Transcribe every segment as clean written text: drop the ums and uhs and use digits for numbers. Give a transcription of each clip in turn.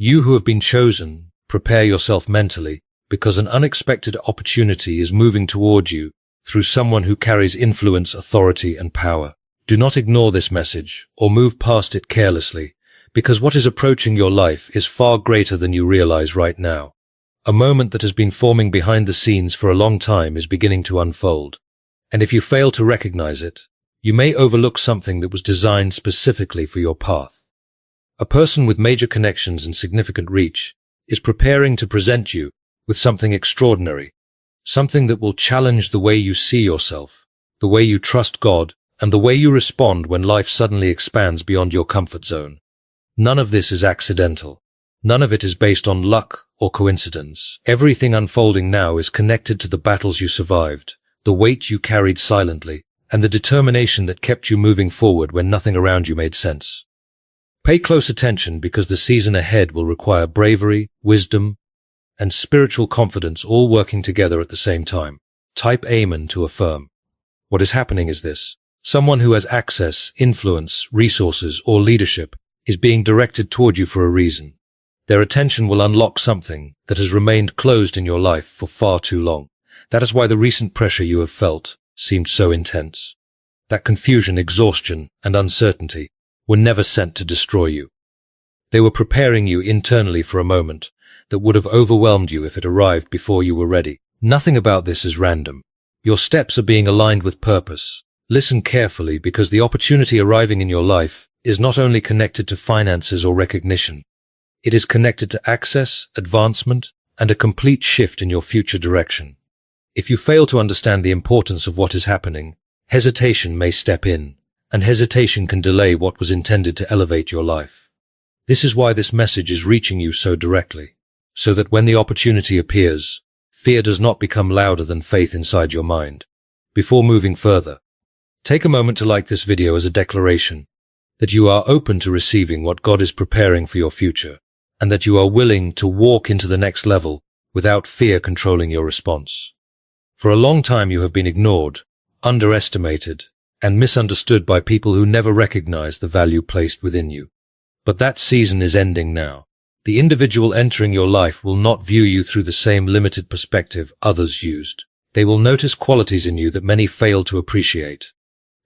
You who have been chosen, prepare yourself mentally, because an unexpected opportunity is moving toward you through someone who carries influence, authority, and power. Do not ignore this message or move past it carelessly, because what is approaching your life is far greater than you realize right now. A moment that has been forming behind the scenes for a long time is beginning to unfold. And if you fail to recognize it, you may overlook something that was designed specifically for your path. A person with major connections and significant reach is preparing to present you with something extraordinary, something that will challenge the way you see yourself, the way you trust God, and the way you respond when life suddenly expands beyond your comfort zone. None of this is accidental. None of it is based on luck or coincidence. Everything unfolding now is connected to the battles you survived, the weight you carried silently, and the determination that kept you moving forward when nothing around you made sense. Pay close attention, because the season ahead will require bravery, wisdom, and spiritual confidence all working together at the same time. Type Amen to affirm. What is happening is this. Someone who has access, influence, resources, or leadership is being directed toward you for a reason. Their attention will unlock something that has remained closed in your life for far too long. That is why the recent pressure you have felt seemed so intense. That confusion, exhaustion, and uncertainty were never sent to destroy you. They were preparing you internally for a moment that would have overwhelmed you if it arrived before you were ready. Nothing about this is random. Your steps are being aligned with purpose. Listen carefully, because the opportunity arriving in your life is not only connected to finances or recognition. It is connected to access, advancement, and a complete shift in your future direction. If you fail to understand the importance of what is happening, hesitation may step in, and hesitation can delay what was intended to elevate your life. This is why this message is reaching you so directly, so that when the opportunity appears, fear does not become louder than faith inside your mind. Before moving further, take a moment to like this video as a declaration that you are open to receiving what God is preparing for your future, and that you are willing to walk into the next level without fear controlling your response. For a long time you have been ignored, underestimated, and misunderstood by people who never recognized the value placed within you. But that season is ending now. The individual entering your life will not view you through the same limited perspective others used. They will notice qualities in you that many fail to appreciate.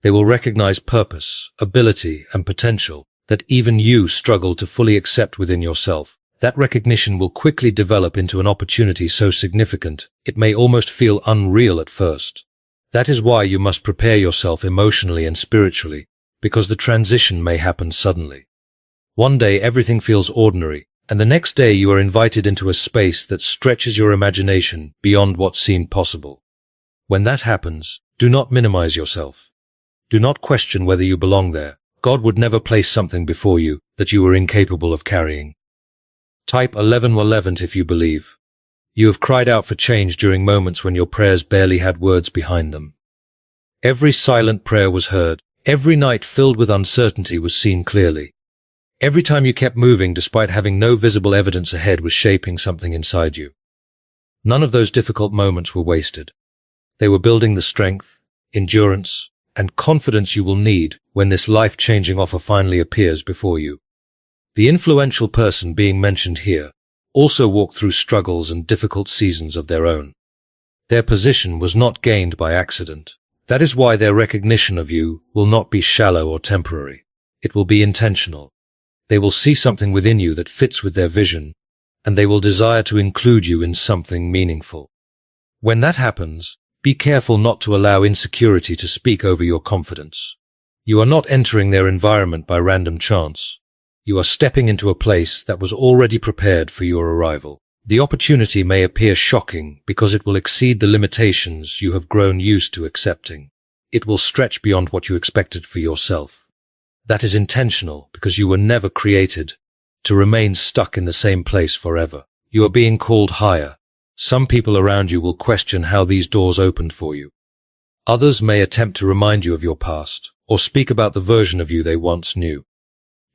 They will recognize purpose, ability, and potential that even you struggle to fully accept within yourself. That recognition will quickly develop into an opportunity so significant it may almost feel unreal at first. That is why you must prepare yourself emotionally and spiritually, because the transition may happen suddenly. One day everything feels ordinary, and the next day you are invited into a space that stretches your imagination beyond what seemed possible. When that happens, do not minimize yourself. Do not question whether you belong there. God would never place something before you that you were incapable of carrying. Type 11 if you believe. You have cried out for change during moments when your prayers barely had words behind them. Every silent prayer was heard. Every night filled with uncertainty was seen clearly. Every time you kept moving despite having no visible evidence ahead was shaping something inside you. None of those difficult moments were wasted. They were building the strength, endurance, and confidence you will need when this life-changing offer finally appears before you. The influential person being mentioned here also walked through struggles and difficult seasons of their own. Their position was not gained by accident. That is why their recognition of you will not be shallow or temporary. It will be intentional. They will see something within you that fits with their vision, and they will desire to include you in something meaningful. When that happens, be careful not to allow insecurity to speak over your confidence. You are not entering their environment by random chance. You are stepping into a place that was already prepared for your arrival. The opportunity may appear shocking because it will exceed the limitations you have grown used to accepting. It will stretch beyond what you expected for yourself. That is intentional, because you were never created to remain stuck in the same place forever. You are being called higher. Some people around you will question how these doors opened for you. Others may attempt to remind you of your past, or speak about the version of you they once knew.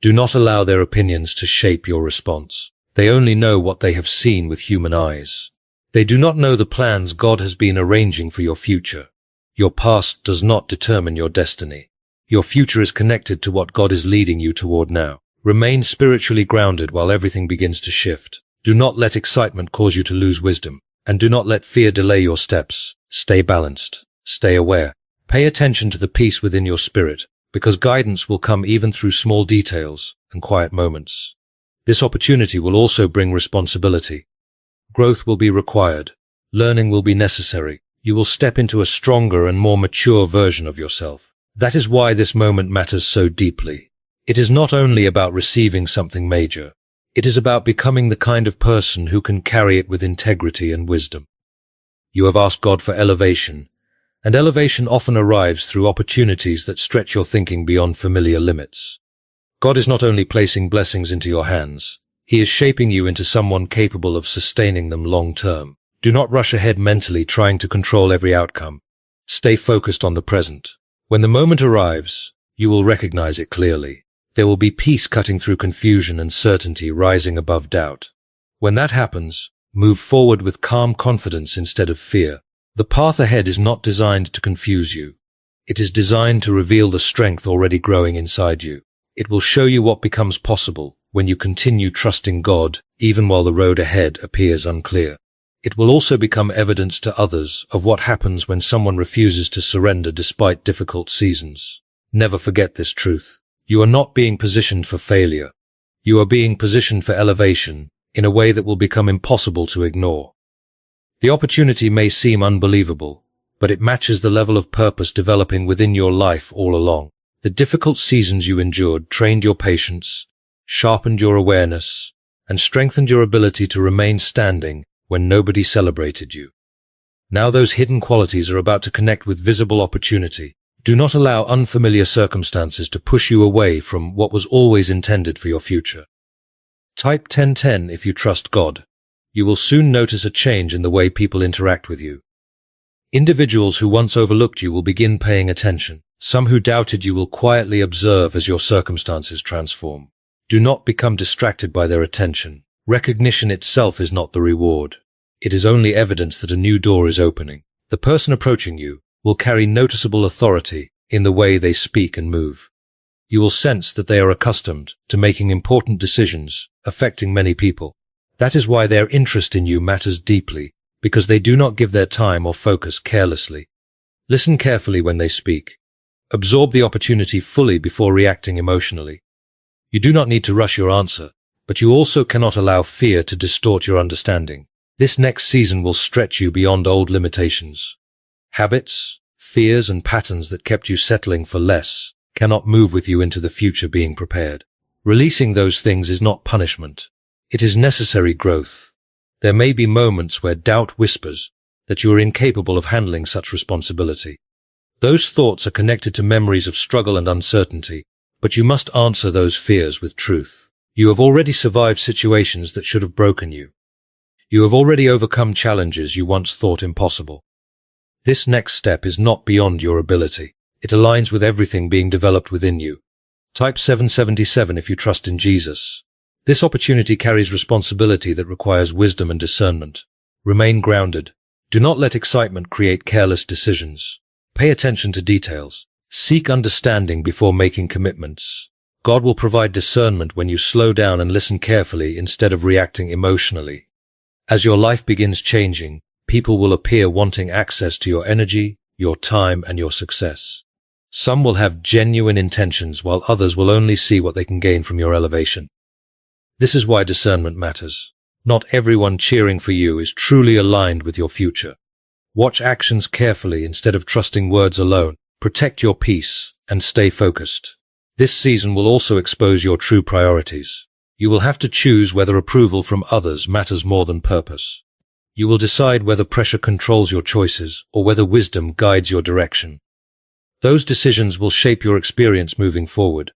Do not allow their opinions to shape your response. They only know what they have seen with human eyes. They do not know the plans God has been arranging for your future. Your past does not determine your destiny. Your future is connected to what God is leading you toward now. Remain spiritually grounded while everything begins to shift. Do not let excitement cause you to lose wisdom, and do not let fear delay your steps. Stay balanced. Stay aware. Pay attention to the peace within your spirit, because guidance will come even through small details and quiet moments. This opportunity will also bring responsibility. Growth will be required. Learning will be necessary. You will step into a stronger and more mature version of yourself. That is why this moment matters so deeply. It is not only about receiving something major. It is about becoming the kind of person who can carry it with integrity and wisdom. You have asked God for elevation, and elevation often arrives through opportunities that stretch your thinking beyond familiar limits. God is not only placing blessings into your hands, He is shaping you into someone capable of sustaining them long term. Do not rush ahead mentally trying to control every outcome. Stay focused on the present. When the moment arrives, you will recognize it clearly. There will be peace cutting through confusion and certainty rising above doubt. When that happens, move forward with calm confidence instead of fear. The path ahead is not designed to confuse you. It is designed to reveal the strength already growing inside you. It will show you what becomes possible when you continue trusting God, even while the road ahead appears unclear. It will also become evidence to others of what happens when someone refuses to surrender despite difficult seasons. Never forget this truth. You are not being positioned for failure. You are being positioned for elevation in a way that will become impossible to ignore. The opportunity may seem unbelievable, but it matches the level of purpose developing within your life all along. The difficult seasons you endured trained your patience, sharpened your awareness, and strengthened your ability to remain standing when nobody celebrated you. Now those hidden qualities are about to connect with visible opportunity. Do not allow unfamiliar circumstances to push you away from what was always intended for your future. Type 1010 if you trust God. You will soon notice a change in the way people interact with you. Individuals who once overlooked you will begin paying attention. Some who doubted you will quietly observe as your circumstances transform. Do not become distracted by their attention. Recognition itself is not the reward. It is only evidence that a new door is opening. The person approaching you will carry noticeable authority in the way they speak and move. You will sense that they are accustomed to making important decisions affecting many people. That is why their interest in you matters deeply, because they do not give their time or focus carelessly. Listen carefully when they speak. Absorb the opportunity fully before reacting emotionally. You do not need to rush your answer, but you also cannot allow fear to distort your understanding. This next season will stretch you beyond old limitations. Habits, fears, and patterns that kept you settling for less cannot move with you into the future being prepared. Releasing those things is not punishment. It is necessary growth. There may be moments where doubt whispers that you are incapable of handling such responsibility. Those thoughts are connected to memories of struggle and uncertainty, but you must answer those fears with truth. You have already survived situations that should have broken you. You have already overcome challenges you once thought impossible. This next step is not beyond your ability. It aligns with everything being developed within you. Type 777 if you trust in Jesus. This opportunity carries responsibility that requires wisdom and discernment. Remain grounded. Do not let excitement create careless decisions. Pay attention to details. Seek understanding before making commitments. God will provide discernment when you slow down and listen carefully instead of reacting emotionally. As your life begins changing, people will appear wanting access to your energy, your time, and your success. Some will have genuine intentions while others will only see what they can gain from your elevation. This is why discernment matters. Not everyone cheering for you is truly aligned with your future. Watch actions carefully instead of trusting words alone. Protect your peace and stay focused. This season will also expose your true priorities. You will have to choose whether approval from others matters more than purpose. You will decide whether pressure controls your choices or whether wisdom guides your direction. Those decisions will shape your experience moving forward.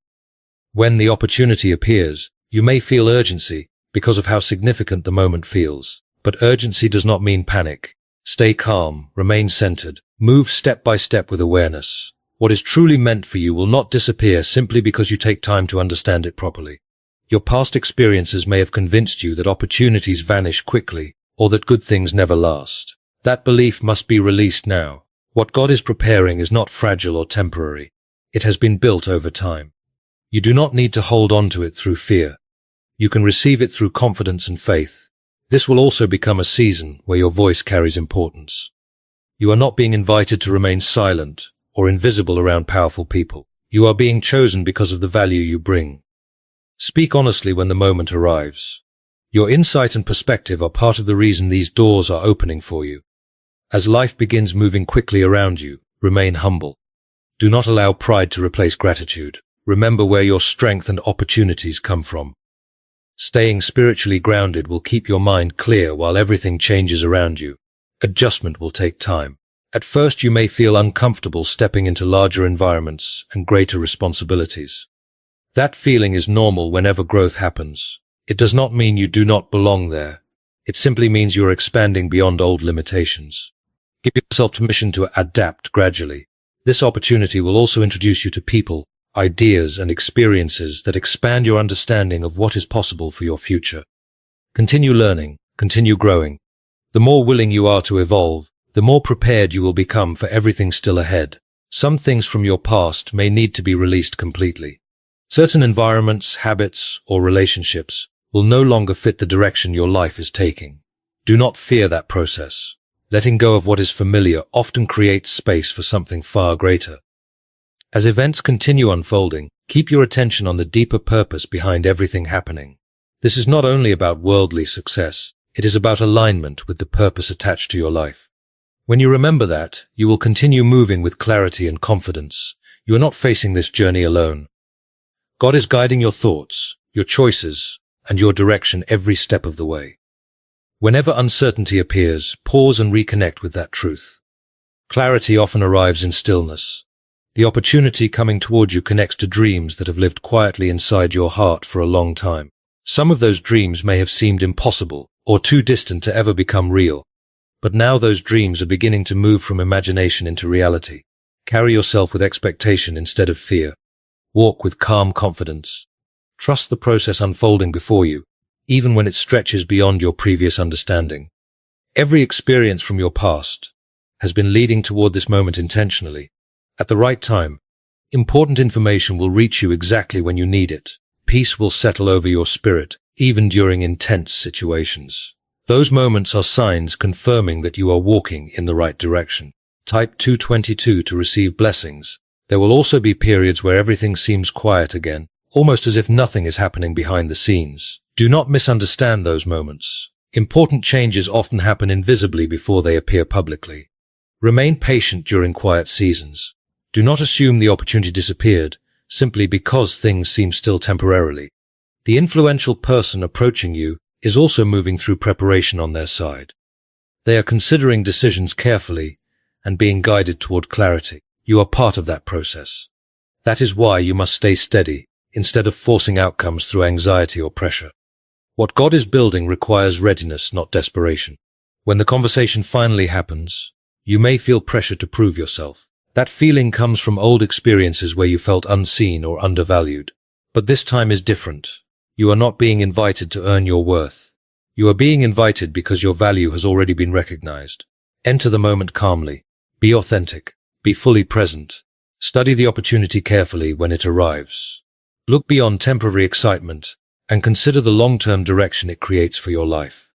When the opportunity appears, you may feel urgency because of how significant the moment feels. But urgency does not mean panic. Stay calm, remain centered, move step by step with awareness. What is truly meant for you will not disappear simply because you take time to understand it properly. Your past experiences may have convinced you that opportunities vanish quickly or that good things never last. That belief must be released now. What God is preparing is not fragile or temporary. It has been built over time. You do not need to hold on to it through fear. You can receive it through confidence and faith. This will also become a season where your voice carries importance. You are not being invited to remain silent or invisible around powerful people. You are being chosen because of the value you bring. Speak honestly when the moment arrives. Your insight and perspective are part of the reason these doors are opening for you. As life begins moving quickly around you, remain humble. Do not allow pride to replace gratitude. Remember where your strength and opportunities come from. Staying spiritually grounded will keep your mind clear while everything changes around you. Adjustment will take time. At first you may feel uncomfortable stepping into larger environments and greater responsibilities. That feeling is normal whenever growth happens. It does not mean you do not belong there. It simply means you are expanding beyond old limitations. Give yourself permission to adapt gradually. This opportunity will also introduce you to people, ideas, and experiences that expand your understanding of what is possible for your future. Continue learning, continue growing. The more willing you are to evolve, the more prepared you will become for everything still ahead. Some things from your past may need to be released completely. Certain environments, habits, or relationships will no longer fit the direction your life is taking. Do not fear that process. Letting go of what is familiar often creates space for something far greater. As events continue unfolding, keep your attention on the deeper purpose behind everything happening. This is not only about worldly success, it is about alignment with the purpose attached to your life. When you remember that, you will continue moving with clarity and confidence. You are not facing this journey alone. God is guiding your thoughts, your choices, and your direction every step of the way. Whenever uncertainty appears, pause and reconnect with that truth. Clarity often arrives in stillness. The opportunity coming toward you connects to dreams that have lived quietly inside your heart for a long time. Some of those dreams may have seemed impossible or too distant to ever become real. But now those dreams are beginning to move from imagination into reality. Carry yourself with expectation instead of fear. Walk with calm confidence. Trust the process unfolding before you, even when it stretches beyond your previous understanding. Every experience from your past has been leading toward this moment intentionally. At the right time, important information will reach you exactly when you need it. Peace will settle over your spirit, even during intense situations. Those moments are signs confirming that you are walking in the right direction. Type 222 to receive blessings. There will also be periods where everything seems quiet again, almost as if nothing is happening behind the scenes. Do not misunderstand those moments. Important changes often happen invisibly before they appear publicly. Remain patient during quiet seasons. Do not assume the opportunity disappeared, simply because things seem still temporarily. The influential person approaching you is also moving through preparation on their side. They are considering decisions carefully and being guided toward clarity. You are part of that process. That is why you must stay steady instead of forcing outcomes through anxiety or pressure. What God is building requires readiness, not desperation. When the conversation finally happens, you may feel pressure to prove yourself. That feeling comes from old experiences where you felt unseen or undervalued. But this time is different. You are not being invited to earn your worth. You are being invited because your value has already been recognized. Enter the moment calmly. Be authentic. Be fully present. Study the opportunity carefully when it arrives. Look beyond temporary excitement and consider the long-term direction it creates for your life.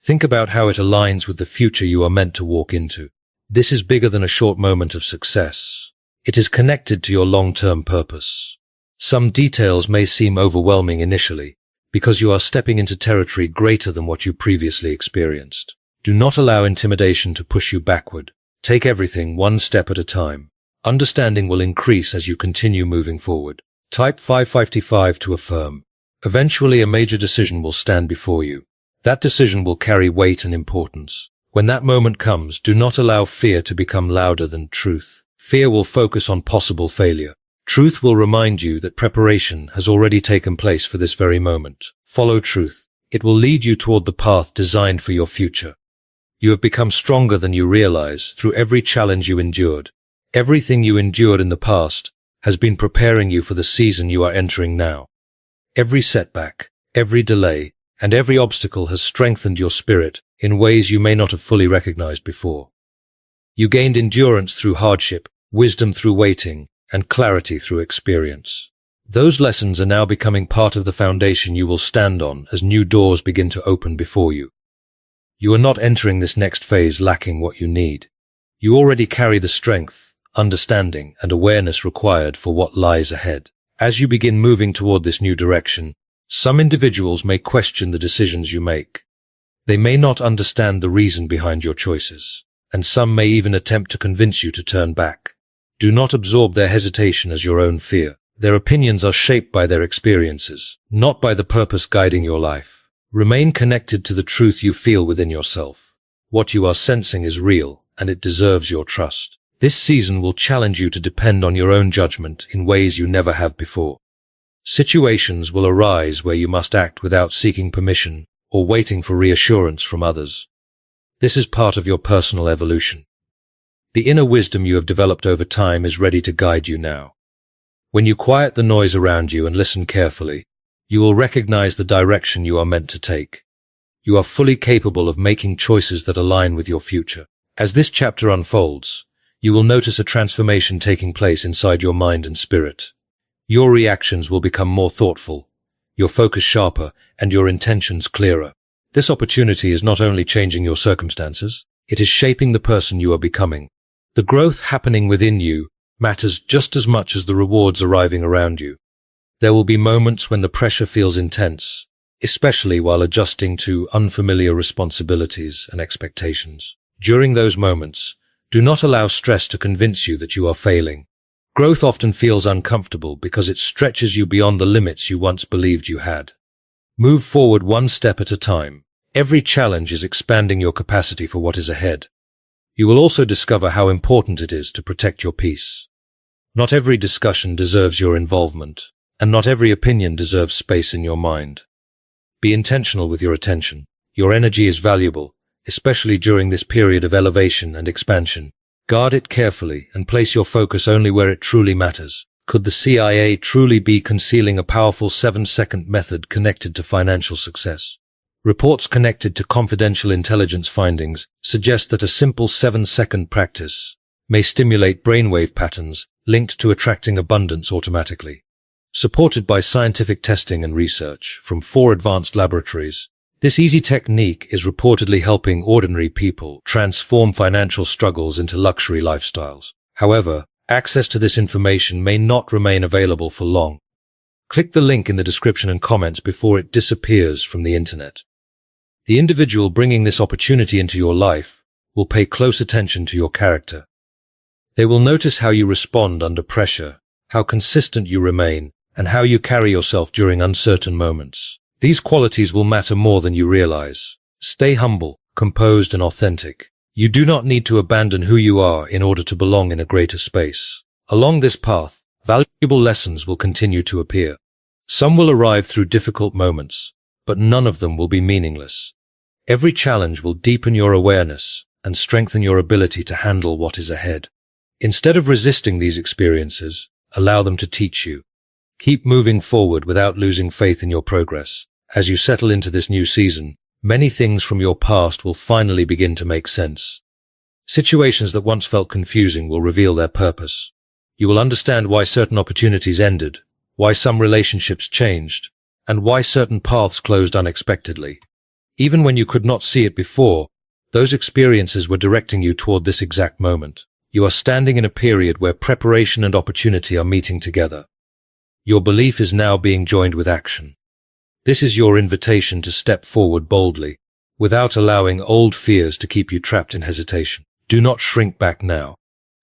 Think about how it aligns with the future you are meant to walk into. This is bigger than a short moment of success. It is connected to your long-term purpose. Some details may seem overwhelming initially because you are stepping into territory greater than what you previously experienced. Do not allow intimidation to push you backward. Take everything one step at a time. Understanding will increase as you continue moving forward. Type 555 to affirm. Eventually a major decision will stand before you. That decision will carry weight and importance. When that moment comes, do not allow fear to become louder than truth. Fear will focus on possible failure. Truth will remind you that preparation has already taken place for this very moment. Follow truth. It will lead you toward the path designed for your future. You have become stronger than you realize through every challenge you endured. Everything you endured in the past has been preparing you for the season you are entering now. Every setback, every delay, and every obstacle has strengthened your spirit in ways you may not have fully recognized before. You gained endurance through hardship, wisdom through waiting, and clarity through experience. Those lessons are now becoming part of the foundation you will stand on as new doors begin to open before you. You are not entering this next phase lacking what you need. You already carry the strength, understanding, and awareness required for what lies ahead. As you begin moving toward this new direction, some individuals may question the decisions you make. They may not understand the reason behind your choices, and some may even attempt to convince you to turn back. Do not absorb their hesitation as your own fear. Their opinions are shaped by their experiences, not by the purpose guiding your life. Remain connected to the truth you feel within yourself. What you are sensing is real, and it deserves your trust. This season will challenge you to depend on your own judgment in ways you never have before. Situations will arise where you must act without seeking permission or waiting for reassurance from others. This is part of your personal evolution. The inner wisdom you have developed over time is ready to guide you now. When you quiet the noise around you and listen carefully, you will recognize the direction you are meant to take. You are fully capable of making choices that align with your future. As this chapter unfolds, you will notice a transformation taking place inside your mind and spirit. Your reactions will become more thoughtful, your focus sharper, and your intentions clearer. This opportunity is not only changing your circumstances, it is shaping the person you are becoming. The growth happening within you matters just as much as the rewards arriving around you. There will be moments when the pressure feels intense, especially while adjusting to unfamiliar responsibilities and expectations. During those moments, do not allow stress to convince you that you are failing. Growth often feels uncomfortable because it stretches you beyond the limits you once believed you had. Move forward one step at a time. Every challenge is expanding your capacity for what is ahead. You will also discover how important it is to protect your peace. Not every discussion deserves your involvement, and not every opinion deserves space in your mind. Be intentional with your attention. Your energy is valuable, especially during this period of elevation and expansion. Guard it carefully and place your focus only where it truly matters. Could the CIA truly be concealing a powerful 7-second method connected to financial success? Reports connected to confidential intelligence findings suggest that a simple 7-second practice may stimulate brainwave patterns linked to attracting abundance automatically. Supported by scientific testing and research from 4 advanced laboratories, this easy technique is reportedly helping ordinary people transform financial struggles into luxury lifestyles. However, access to this information may not remain available for long. Click the link in the description and comments before it disappears from the internet. The individual bringing this opportunity into your life will pay close attention to your character. They will notice how you respond under pressure, how consistent you remain, and how you carry yourself during uncertain moments. These qualities will matter more than you realize. Stay humble, composed, and authentic. You do not need to abandon who you are in order to belong in a greater space. Along this path, valuable lessons will continue to appear. Some will arrive through difficult moments, but none of them will be meaningless. Every challenge will deepen your awareness and strengthen your ability to handle what is ahead. Instead of resisting these experiences, allow them to teach you. Keep moving forward without losing faith in your progress. As you settle into this new season, many things from your past will finally begin to make sense. Situations that once felt confusing will reveal their purpose. You will understand why certain opportunities ended, why some relationships changed, and why certain paths closed unexpectedly. Even when you could not see it before, those experiences were directing you toward this exact moment. You are standing in a period where preparation and opportunity are meeting together. Your belief is now being joined with action. This is your invitation to step forward boldly, without allowing old fears to keep you trapped in hesitation. Do not shrink back now.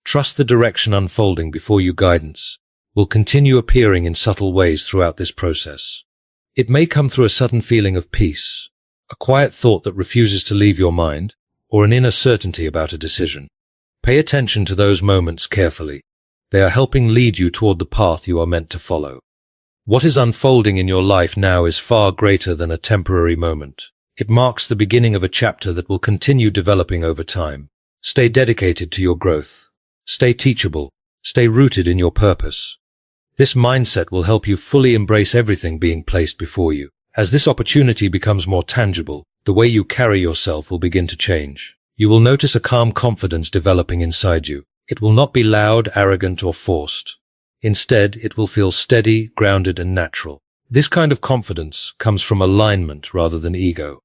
Trust the direction unfolding before you. Guidance will continue appearing in subtle ways throughout this process. It may come through a sudden feeling of peace, a quiet thought that refuses to leave your mind, or an inner certainty about a decision. Pay attention to those moments carefully. They are helping lead you toward the path you are meant to follow. What is unfolding in your life now is far greater than a temporary moment. It marks the beginning of a chapter that will continue developing over time. Stay dedicated to your growth. Stay teachable. Stay rooted in your purpose. This mindset will help you fully embrace everything being placed before you. As this opportunity becomes more tangible, the way you carry yourself will begin to change. You will notice a calm confidence developing inside you. It will not be loud, arrogant, or forced. Instead, it will feel steady, grounded, and natural. This kind of confidence comes from alignment rather than ego.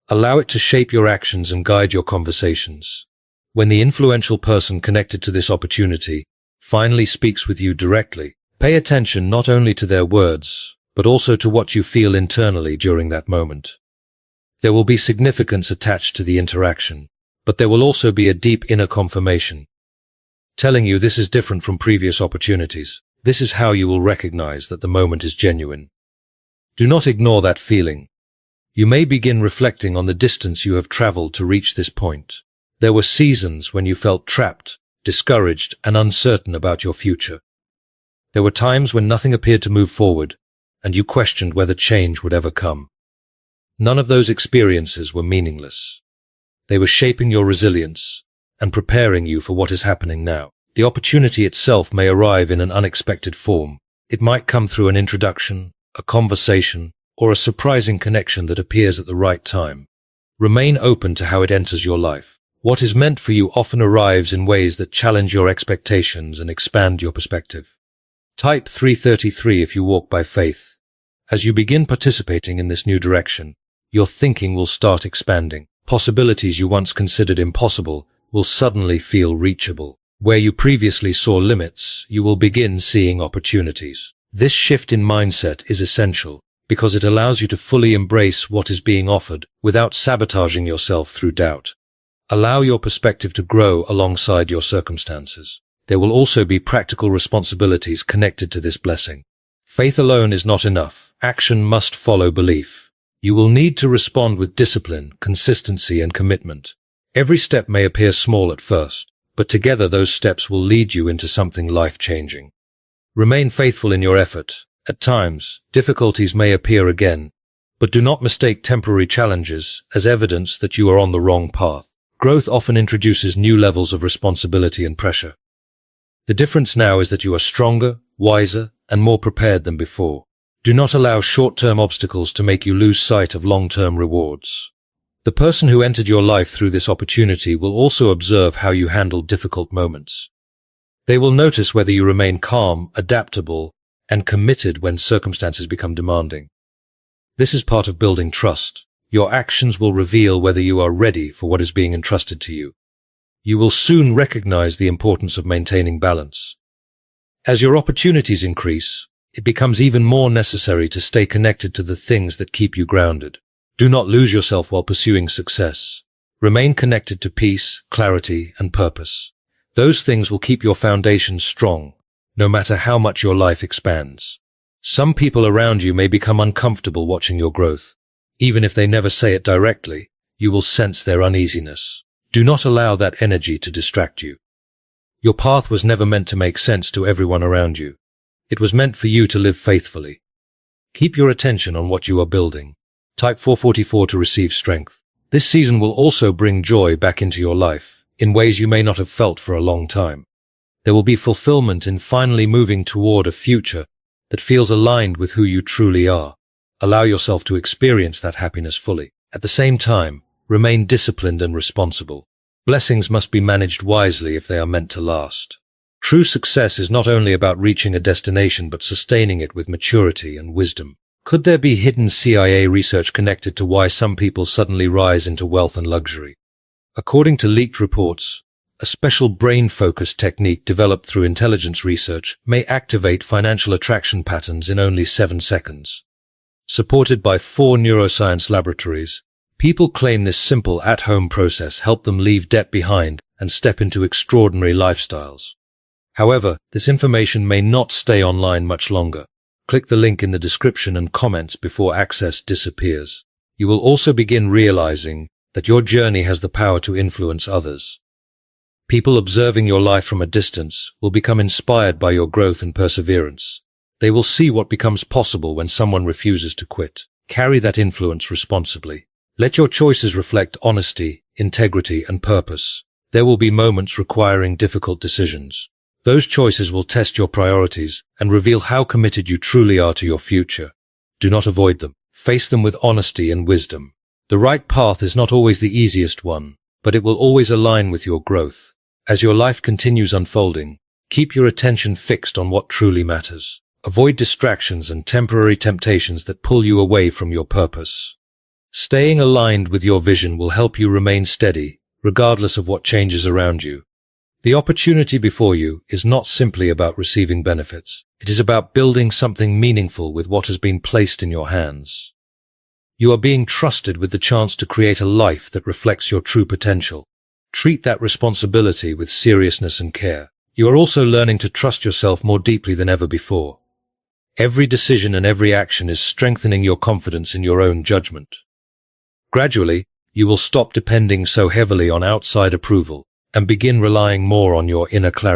Allow it to shape your actions and guide your conversations. When the influential person connected to this opportunity finally speaks with you directly, pay attention not only to their words, but also to what you feel internally during that moment. There will be significance attached to the interaction, but there will also be a deep inner confirmation, telling you this is different from previous opportunities. This is how you will recognize that the moment is genuine. Do not ignore that feeling. You may begin reflecting on the distance you have traveled to reach this point. There were seasons when you felt trapped, discouraged, and uncertain about your future. There were times when nothing appeared to move forward, and you questioned whether change would ever come. None of those experiences were meaningless. They were shaping your resilience and preparing you for what is happening now. The opportunity itself may arrive in an unexpected form. It might come through an introduction, a conversation, or a surprising connection that appears at the right time. Remain open to how it enters your life. What is meant for you often arrives in ways that challenge your expectations and expand your perspective. Type 333 if you walk by faith. As you begin participating in this new direction, your thinking will start expanding. Possibilities you once considered impossible will suddenly feel reachable. Where you previously saw limits, you will begin seeing opportunities. This shift in mindset is essential because it allows you to fully embrace what is being offered without sabotaging yourself through doubt. Allow your perspective to grow alongside your circumstances. There will also be practical responsibilities connected to this blessing. Faith alone is not enough. Action must follow belief. You will need to respond with discipline, consistency, and commitment. Every step may appear small at first, but together those steps will lead you into something life-changing. Remain faithful in your effort. At times, difficulties may appear again, but do not mistake temporary challenges as evidence that you are on the wrong path. Growth often introduces new levels of responsibility and pressure. The difference now is that you are stronger, wiser, and more prepared than before. Do not allow short-term obstacles to make you lose sight of long-term rewards. The person who entered your life through this opportunity will also observe how you handle difficult moments. They will notice whether you remain calm, adaptable, and committed when circumstances become demanding. This is part of building trust. Your actions will reveal whether you are ready for what is being entrusted to you. You will soon recognize the importance of maintaining balance. As your opportunities increase, it becomes even more necessary to stay connected to the things that keep you grounded. Do not lose yourself while pursuing success. Remain connected to peace, clarity, and purpose. Those things will keep your foundation strong, no matter how much your life expands. Some people around you may become uncomfortable watching your growth. Even if they never say it directly, you will sense their uneasiness. Do not allow that energy to distract you. Your path was never meant to make sense to everyone around you. It was meant for you to live faithfully. Keep your attention on what you are building. Type 444 to receive strength. This season will also bring joy back into your life, in ways you may not have felt for a long time. There will be fulfillment in finally moving toward a future that feels aligned with who you truly are. Allow yourself to experience that happiness fully. At the same time, remain disciplined and responsible. Blessings must be managed wisely if they are meant to last. True success is not only about reaching a destination but sustaining it with maturity and wisdom. Could there be hidden CIA research connected to why some people suddenly rise into wealth and luxury? According to leaked reports, a special brain-focused technique developed through intelligence research may activate financial attraction patterns in only 7 seconds. Supported by 4 neuroscience laboratories, people claim this simple at-home process helped them leave debt behind and step into extraordinary lifestyles. However, this information may not stay online much longer. Click the link in the description and comments before access disappears. You will also begin realizing that your journey has the power to influence others. People observing your life from a distance will become inspired by your growth and perseverance. They will see what becomes possible when someone refuses to quit. Carry that influence responsibly. Let your choices reflect honesty, integrity, and purpose. There will be moments requiring difficult decisions. Those choices will test your priorities and reveal how committed you truly are to your future. Do not avoid them. Face them with honesty and wisdom. The right path is not always the easiest one, but it will always align with your growth. As your life continues unfolding, Keep your attention fixed on what truly matters. Avoid distractions and temporary temptations that pull you away from your purpose. Staying aligned with your vision will help you remain steady, regardless of what changes around you. The opportunity before you is not simply about receiving benefits. It is about building something meaningful with what has been placed in your hands. You are being trusted with the chance to create a life that reflects your true potential. Treat that responsibility with seriousness and care. You are also learning to trust yourself more deeply than ever before. Every decision and every action is strengthening your confidence in your own judgment. Gradually, you will stop depending so heavily on outside approval and begin relying more on your inner clarity.